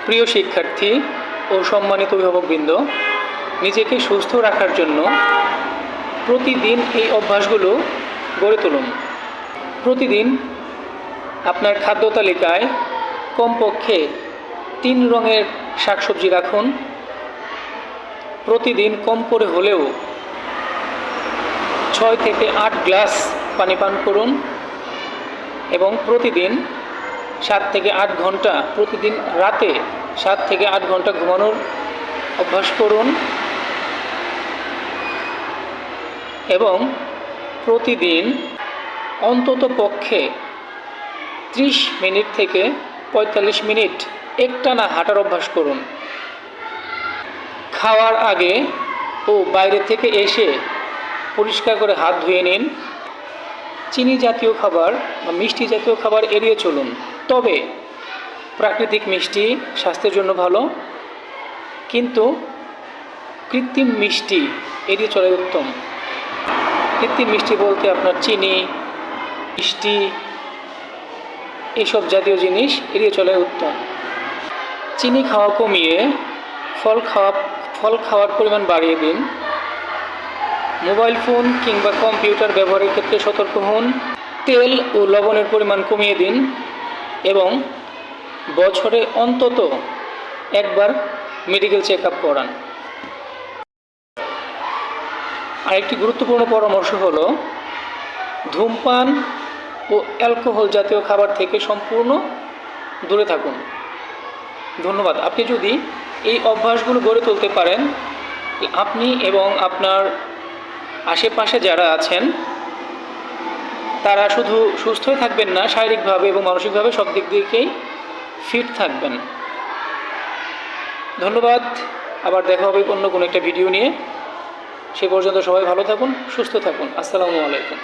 প্রিয় শিক্ষার্থী ও সম্মানিত অভিভাবকবৃন্দ, নিজেকে সুস্থ রাখার জন্য প্রতিদিন এই অভ্যাসগুলো গড়ে তুলুন। প্রতিদিন আপনার খাদ্য তালিকায় কমপক্ষে 3 রঙের শাকসবজি রাখুন। প্রতিদিন কম করে হলেও 6 থেকে 8 গ্লাস পানি পান করুন এবং প্রতিদিন 7 থেকে 8 ঘন্টা, প্রতিদিন রাতে 7 থেকে 8 ঘন্টা ঘুমানোর অভ্যাস করুন এবং প্রতিদিন অন্তত পক্ষে 30 মিনিট থেকে 45 মিনিট একটানা হাঁটার অভ্যাস করুন। খাওয়ার আগে ও বাইরে থেকে এসে পরিষ্কার করে হাত ধুয়ে নিন। চিনি জাতীয় খাবার বা মিষ্টি জাতীয় খাবার এড়িয়ে চলুন, তবে প্রাকৃতিক মিষ্টি স্বাস্থ্যের জন্য ভালো, কিন্তু কৃত্রিম মিষ্টি এড়িয়ে চলাই উত্তম। কৃত্রিম মিষ্টি বলতে আপনার চিনি, মিষ্টি এইসব জাতীয় জিনিস এড়িয়ে চলাই উত্তম। চিনি খাওয়া কমিয়ে ফল খাওয়ার পরিমাণ বাড়িয়ে দিন। মোবাইল ফোন কিংবা কম্পিউটার ব্যবহারের ক্ষেত্রে সতর্ক হন। তেল ও লবণের পরিমাণ কমিয়ে দিন এবং বছরে অন্তত একবার মেডিকেল চেক আপ করান। আরেকটি গুরুত্বপূর্ণ পরামর্শ হলো ধূমপান ও অ্যালকোহল জাতীয় খাবার থেকে সম্পূর্ণ দূরে থাকুন। ধন্যবাদ। আপনি যদি এই অভ্যাসগুলো গড়ে তুলতে পারেন, আপনি এবং আপনার আশেপাশে যারা আছেন তারা শুধু সুস্থই থাকবেন না, শারীরিকভাবে এবং মানসিকভাবে সব দিক দিকেই ফিট থাকবেন। ধন্যবাদ। আবার দেখা হবে অন্য কোনো একটা ভিডিও নিয়ে। সে পর্যন্ত সবাই ভালো থাকুন, সুস্থ থাকুন। আসসালামু আলাইকুম।